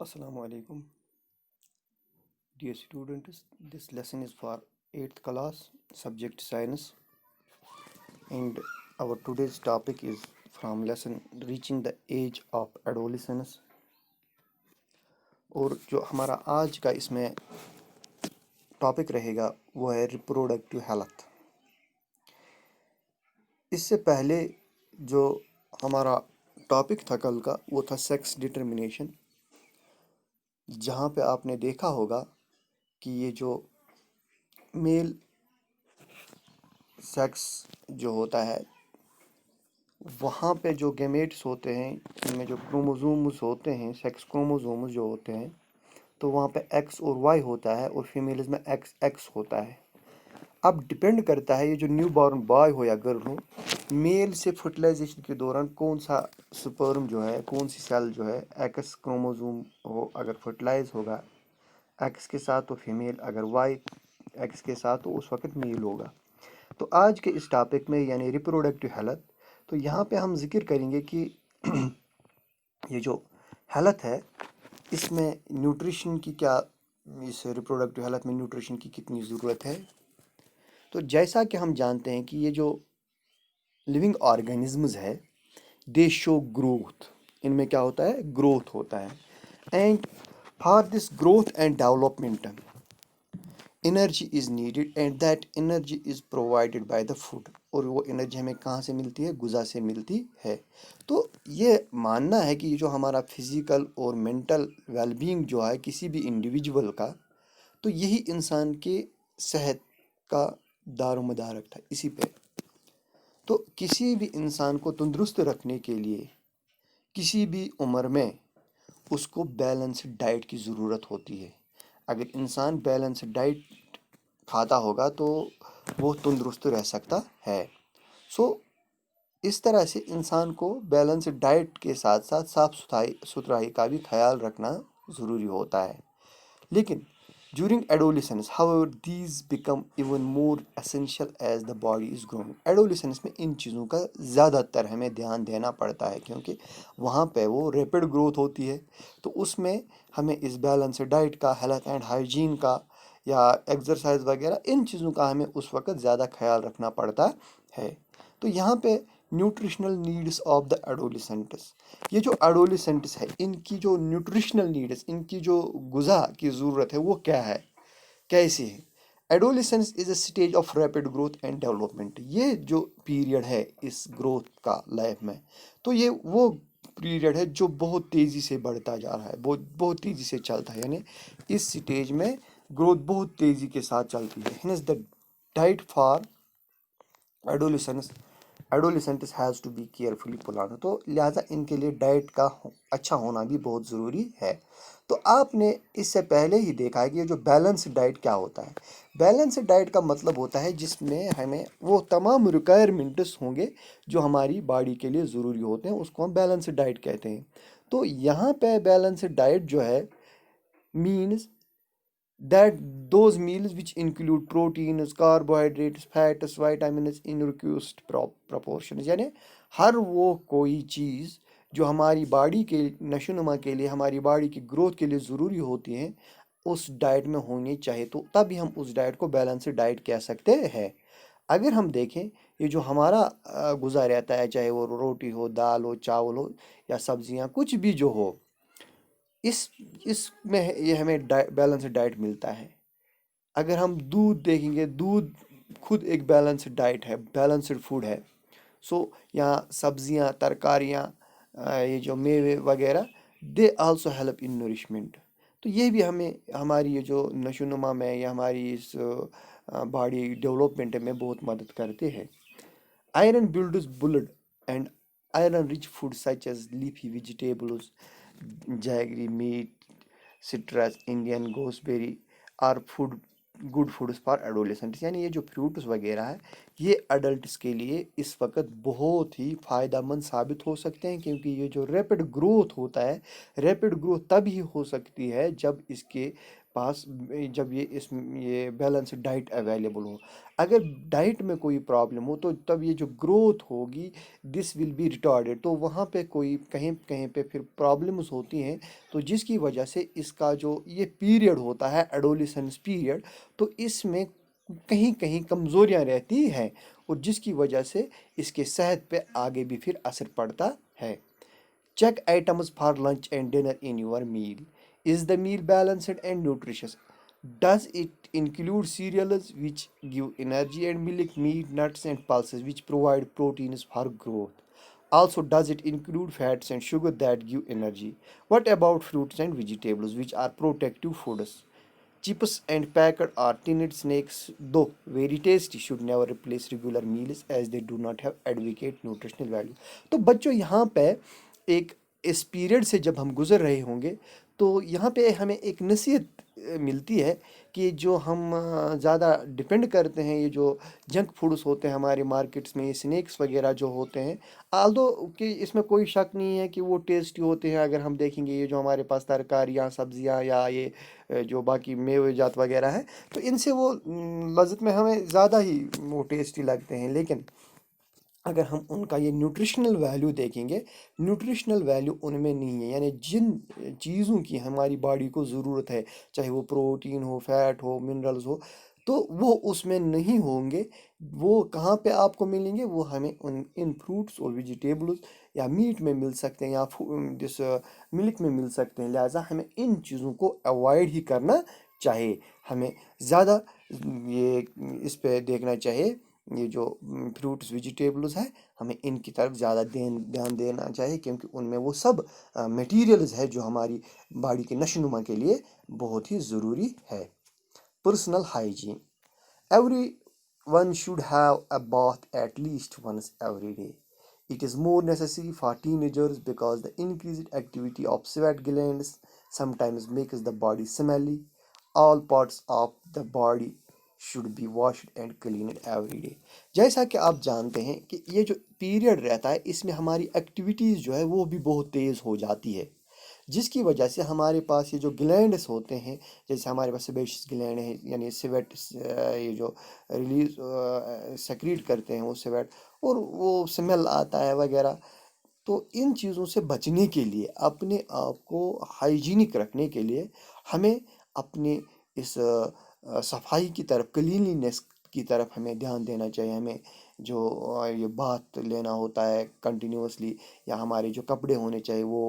Assalamu alaikum, dear students. This lesson is for 8th class, subject science, and our today's topic is from lesson reaching the age of adolescence. اور جو ہمارا آج کا اس میں topic رہے گا وہ ہے ریپروڈکٹیو ہیلتھ. اس سے پہلے جو ہمارا ٹاپک تھا کل کا وہ تھا سیکس ڈٹرمنیشن، جہاں پہ آپ نے دیکھا ہوگا کہ یہ جو میل سیکس جو ہوتا ہے وہاں پہ جو گیمیٹس ہوتے ہیں ان میں جو کروموزومز ہوتے ہیں، سیکس کروموزومز جو ہوتے ہیں، تو وہاں پہ ایکس اور وائی ہوتا ہے اور فیمیلز میں ایکس ایکس ہوتا ہے. اب ڈپینڈ کرتا ہے یہ جو نیو بارن بوائے ہو یا گرل ہو، میل سے فرٹیلائزیشن کے دوران کون سا سپرم جو ہے، کون سی سیل جو ہے ایکس کروموزوم ہو اگر فرٹیلائز ہوگا ایکس کے ساتھ تو فیمیل، اگر وائی ایکس کے ساتھ تو اس وقت میل ہوگا. تو آج کے اس ٹاپک میں یعنی ریپروڈکٹیو ہیلتھ، تو یہاں پہ ہم ذکر کریں گے کہ یہ جو ہیلتھ ہے اس میں نیوٹریشن کی کیا، اس ریپروڈکٹیو ہیلتھ میں نیوٹریشن کی کتنی ضرورت ہے. تو جیسا کہ ہم جانتے ہیں کہ یہ جو لیونگ آرگینزمز ہے دے شو گروتھ، ان میں کیا ہوتا ہے، گروتھ ہوتا ہے. And for this growth and development energy is needed and that energy is provided by the food. اور وہ انرجی ہمیں کہاں سے ملتی ہے، غذا سے ملتی ہے. تو یہ ماننا ہے کہ یہ جو ہمارا فزیکل اور مینٹل ویل بینگ جو ہے کسی بھی انڈیویجول کا، تو یہی انسان کے صحت کا دار و مدار رکھتا ہے اسی پہ. تو کسی بھی انسان کو تندرست رکھنے کے لیے کسی بھی عمر میں اس کو بیلنسڈ ڈائٹ کی ضرورت ہوتی ہے. اگر انسان بیلنسڈ ڈائٹ کھاتا ہوگا تو وہ تندرست رہ سکتا ہے. اس طرح سے انسان کو بیلنسڈ ڈائٹ کے ساتھ ساتھ صاف ستھرائی کا بھی خیال رکھنا ضروری ہوتا ہے. لیکن during adolescence, however, these become even more essential as the body is growing. Adolescence میں ان چیزوں کا زیادہ تر ہمیں دھیان دینا پڑتا ہے کیونکہ وہاں پہ وہ ریپڈ گروتھ ہوتی ہے. تو اس میں ہمیں اس بیلنس ڈائٹ کا، ہیلتھ اینڈ ہائیجین کا یا ایکسرسائز وغیرہ ان چیزوں کا ہمیں اس وقت زیادہ خیال رکھنا پڑتا ہے. تو یہاں پہ nutritional needs of the adolescents, یہ جو ایڈولیسنٹس ہے ان کی جو نیوٹریشنل نیڈس، ان کی جو غذا کی ضرورت ہے وہ کیا ہے، کیسی ہے. Adolescence is a stage of rapid growth and development. یہ جو پیریڈ ہے اس گروتھ کا لائف میں، تو یہ وہ پیریڈ ہے جو بہت تیزی سے بڑھتا جا رہا ہے، بہت تیزی سے چلتا ہے. یعنی اس سٹیج میں گروتھ بہت تیزی کے ساتھ چلتی ہے. Hence the diet for adolescents has to be carefully plan. تو لہٰذا ان کے لیے ڈائٹ کا اچھا ہونا بھی بہت ضروری ہے. تو آپ نے اس سے پہلے ہی دیکھا ہے کہ یہ جو بیلنس ڈائٹ کیا ہوتا ہے. بیلنس ڈائٹ کا مطلب ہوتا ہے جس میں ہمیں وہ تمام ریکوائرمنٹس ہوں گے جو ہماری باڈی کے لیے ضروری ہوتے ہیں، اس کو ہم بیلنس ڈائٹ کہتے ہیں. تو یہاں پہ بیلنس ڈائٹ جو ہے means that those meals which include proteins, carbohydrates, fats, vitamins in reduced proportions. یعنی ہر وہ کوئی چیز جو ہماری باڈی کے نشو و نما کے لیے، ہماری باڈی کی گروتھ کے لیے ضروری ہوتی ہیں اس ڈائٹ میں ہونی چاہیے. تو تبھی ہم اس ڈائٹ کو بیلنسڈ ڈائٹ کہہ سکتے ہیں. اگر ہم دیکھیں یہ جو ہمارا غذا رہتا ہے، چاہے وہ روٹی ہو، دال ہو، چاول ہو یا سبزیاں، کچھ بھی جو ہو، اس میں یہ ہمیں بیلنسڈ ڈائٹ ملتا ہے. اگر ہم دودھ دیکھیں گے، دودھ خود ایک بیلنسڈ ڈائٹ ہے، بیلنسڈ فوڈ ہے. یہاں سبزیاں، ترکاریاں، یہ جو میوے وغیرہ، دے آلسو ہیلپ ان نورشمنٹ. تو یہ بھی ہمیں ہماری یہ جو نشو و نما میں یا ہماری اس باڈی ڈیولپمنٹ میں بہت مدد کرتے ہیں. Iron builds blood and iron rich food such as leafy vegetables, jaggery meat, citrus, Indian gooseberry are food good foods for adolescents. یعنی یہ جو فروٹس وغیرہ ہے یہ اڈلٹس کے لیے اس وقت بہت ہی فائدہ مند ثابت ہو سکتے ہیں، کیونکہ یہ جو ریپڈ گروتھ ہوتا ہے، ریپڈ گروتھ تب ہی ہو سکتی ہے جب اس کے پاس جب یہ بیلنس ڈائٹ اویلیبل ہو. اگر ڈائٹ میں کوئی پرابلم ہو تو تب یہ جو گروتھ ہوگی دس ول بی ریٹارڈیڈ. تو وہاں پہ کوئی کہیں کہیں پہ پھر پرابلمس ہوتی ہیں، تو جس کی وجہ سے اس کا جو یہ پیریڈ ہوتا ہے ایڈولیسنس پیریڈ، تو اس میں کہیں کہیں کمزوریاں رہتی ہیں، اور جس کی وجہ سے اس کے صحت پہ آگے بھی پھر اثر پڑتا ہے. Check items for lunch and dinner in your meal. Is the meal balanced and nutritious? Does it include cereals which give energy and milk, meat, nuts, and pulses which provide proteins for growth? Also, does it include fats and sugar that give energy? What about fruits and vegetables which are protective foods? Chips and packed or tinned snacks, though very tasty, should never replace regular meals as they do not have adequate nutritional value. تو بچوں یہاں پہ ایک اس period سے جب ہم گزر رہے ہوں گے تو یہاں پہ ہمیں ایک نصیحت ملتی ہے کہ جو ہم زیادہ ڈپینڈ کرتے ہیں، یہ جو جنک فوڈس ہوتے ہیں ہمارے مارکیٹس میں، یہ سنیکس وغیرہ جو ہوتے ہیں، آلدو کہ اس میں کوئی شک نہیں ہے کہ وہ ٹیسٹی ہوتے ہیں. اگر ہم دیکھیں گے یہ جو ہمارے پاس ترکاریاں، سبزیاں، یا یہ جو باقی میوے جات وغیرہ ہیں، تو ان سے وہ لذت میں ہمیں زیادہ ہی وہ ٹیسٹی لگتے ہیں. لیکن اگر ہم ان کا یہ نیوٹریشنل ویلیو دیکھیں گے، نیوٹریشنل ویلیو ان میں نہیں ہے. یعنی جن چیزوں کی ہماری باڈی کو ضرورت ہے، چاہے وہ پروٹین ہو، فیٹ ہو، منرلز ہو، تو وہ اس میں نہیں ہوں گے. وہ کہاں پہ آپ کو ملیں گے؟ وہ ہمیں ان فروٹس اور ویجیٹیبلز یا میٹ میں مل سکتے ہیں، یا جس ملک میں مل سکتے ہیں. لہٰذا ہمیں ان چیزوں کو اوائڈ ہی کرنا چاہیے. ہمیں زیادہ یہ اس پہ دیکھنا چاہیے، یہ جو فروٹس ویجیٹیبلز ہیں ہمیں ان کی طرف زیادہ دھیان دینا چاہیے، کیونکہ ان میں وہ سب میٹیریلز ہے جو ہماری باڈی کے نشو و نما کے لیے بہت ہی ضروری ہے. Personal hygiene. Everyone should have a bath at least once every day. It is more necessary for teenagers because the increased activity of sweat glands sometimes makes the body smelly. All parts of the body should be washed and cleaned every day. جیسا کہ آپ جانتے ہیں کہ یہ جو period رہتا ہے اس میں ہماری ایکٹیویٹیز جو ہے وہ بھی بہت تیز ہو جاتی ہے، جس کی وجہ سے ہمارے پاس یہ جو گلینڈس ہوتے ہیں، جیسے ہمارے پاس سیبیشس گلینڈ ہے، یعنی سویٹ یہ جو ریلیز سیکریٹ کرتے ہیں وہ سویٹ، اور وہ سمیل آتا ہے وغیرہ. تو ان چیزوں سے بچنے کے لیے، اپنے آپ کو ہائیجینک رکھنے کے لیے، ہمیں اپنے اس صفائی کی طرف، کلینلینس کی طرف ہمیں دھیان دینا چاہیے. ہمیں جو یہ بات لینا ہوتا ہے کنٹینیوسلی، یا ہمارے جو کپڑے ہونے چاہیے وہ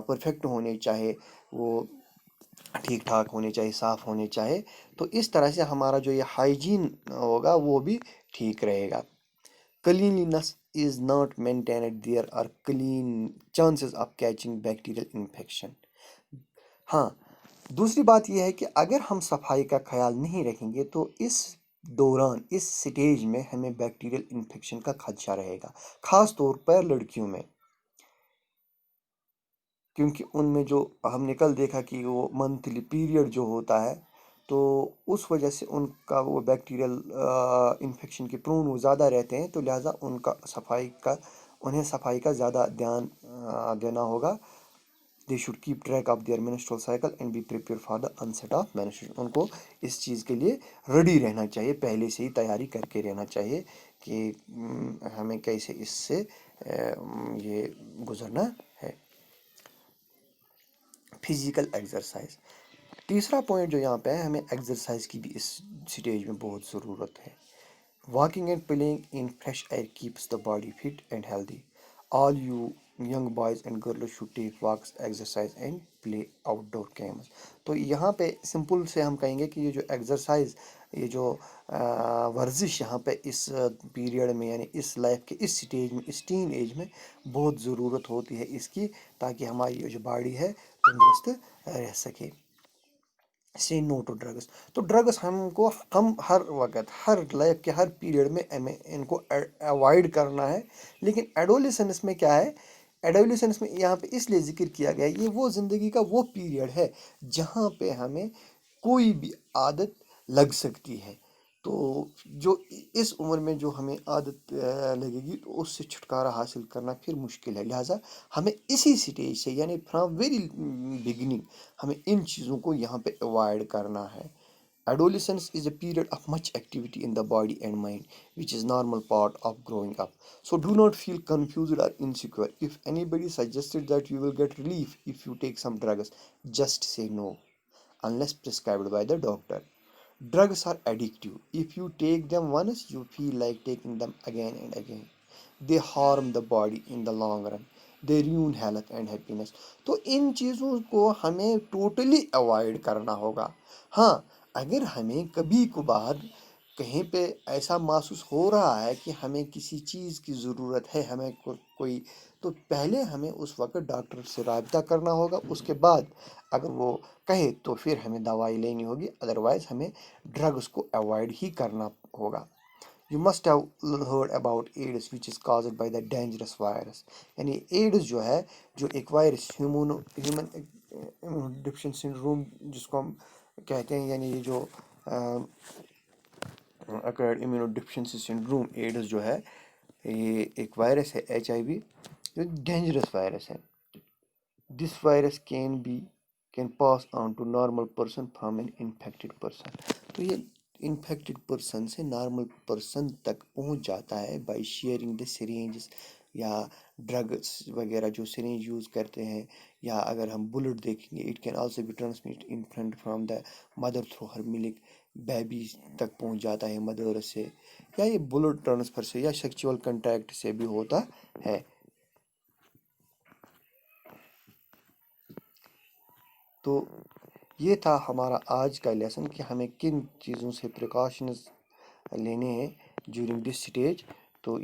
پرفیکٹ ہونے چاہیے، وہ ٹھیک ٹھاک ہونے چاہیے، صاف ہونے چاہیے. تو اس طرح سے ہمارا جو یہ ہائیجین ہوگا وہ بھی ٹھیک رہے گا. Cleanliness is not maintained, there are clean chances of catching bacterial infection. ہاں، دوسری بات یہ ہے کہ اگر ہم صفائی کا خیال نہیں رکھیں گے تو اس دوران، اس سٹیج میں ہمیں بیکٹیریل انفیکشن کا خدشہ رہے گا، خاص طور پر لڑکیوں میں. کیونکہ ان میں جو ہم نے کل دیکھا کہ وہ منتھلی پیریڈ جو ہوتا ہے، تو اس وجہ سے ان کا وہ بیکٹیریل انفیکشن کے پرون وہ زیادہ رہتے ہیں. تو لہٰذا انہیں صفائی کا زیادہ دھیان دینا ہوگا. They should keep track of their menstrual cycle and be prepared for the onset of menstruation. ان کو اس چیز کے لیے ریڈی رہنا چاہیے، پہلے سے ہی تیاری کر کے رہنا چاہیے کہ ہمیں کیسے اس سے یہ گزرنا ہے. Physical exercise. تیسرا پوائنٹ جو یہاں پہ ہے، ہمیں ایکسرسائز کی بھی اس سٹیج میں بہت ضرورت ہے. Walking and playing in fresh air keeps the body fit and healthy. All you young boys and girls should take walks, exercise and play outdoor games. تو یہاں پہ سمپل سے ہم کہیں گے کہ یہ جو ایکسرسائز، یہ جو ورزش یہاں پہ اس پیریڈ میں، یعنی اس لائف کے اس سٹیج میں، اس ٹین ایج میں بہت ضرورت ہوتی ہے اس کی، تاکہ ہماری جو باڈی ہے تندرست رہ سکے. سے نو ٹو ڈرگس. تو ڈرگس ہم ہر وقت، ہر لائف کے ہر پیریڈ میں ہمیں ان کو اوائڈ کرنا ہے. لیکن ایڈولیسنس میں کیا ہے؟ ایڈولیسنس میں یہاں پہ اس لیے ذکر کیا گیا ہے، یہ وہ زندگی کا وہ پیریڈ ہے جہاں پہ ہمیں کوئی بھی عادت لگ سکتی ہے. تو جو اس عمر میں جو ہمیں عادت لگے گی تو اس سے چھٹکارا حاصل کرنا پھر مشکل ہے. لہٰذا ہمیں اسی سٹیج سے یعنی فرام ویری بگننگ ہمیں ان چیزوں کو یہاں پہ اوائڈ کرنا ہے. Adolescence is a period of much activity in the body and mind, which is normal part of growing up. So do not feel confused or insecure. If anybody suggested that you will get relief if you take some drugs, just say no, unless prescribed by the doctor. Drugs are addictive. If you take them once, you feel like taking them again and again. They harm the body in the long run. They ruin health and happiness. تو ان چیزوں کو ہمیں totally avoid کرنا ہوگا. ہاں، اگر ہمیں کبھی کبھار کہیں پہ ایسا محسوس ہو رہا ہے کہ ہمیں کسی چیز کی ضرورت ہے، ہمیں کوئی، تو پہلے ہمیں اس وقت ڈاکٹر سے رابطہ کرنا ہوگا. اس کے بعد اگر وہ کہے تو پھر ہمیں دوائی لینی ہوگی، ادروائز ہمیں ڈرگس کو اوائڈ ہی کرنا ہوگا. You must have heard about AIDS which is caused by the dangerous virus. یعنی ایڈز جو ہے، جو ایک وائرس ہیومن ڈپشن سنڈروم جس کو ہم کہتے ہیں، یعنی یہ جو اکوائرڈ امیونو ڈفشنسی سنڈروم ایڈز جو ہے، یہ ایک وائرس ہے HIV، جو ڈینجرس وائرس ہے. This virus can pass on to normal person from an infected person. تو یہ انفیکٹڈ پرسن سے نارمل پرسن تک پہنچ جاتا ہے بائی شیئرنگ دا سرینجز یا ڈرگس وغیرہ جو سرینج یوز کرتے ہیں. یا اگر ہم بلٹ دیکھیں گے، it can also be transmit infant from the mother through her milk. Baby تک پہنچ جاتا ہے مدر سے، یا یہ بلٹ ٹرانسفر سے یا سیکچول کنٹیکٹ سے بھی ہوتا ہے. تو یہ تھا ہمارا آج کا لیسن کہ ہمیں کن چیزوں سے پریکاشنز لینے ہیں ڈیورنگ دس سٹیج. تو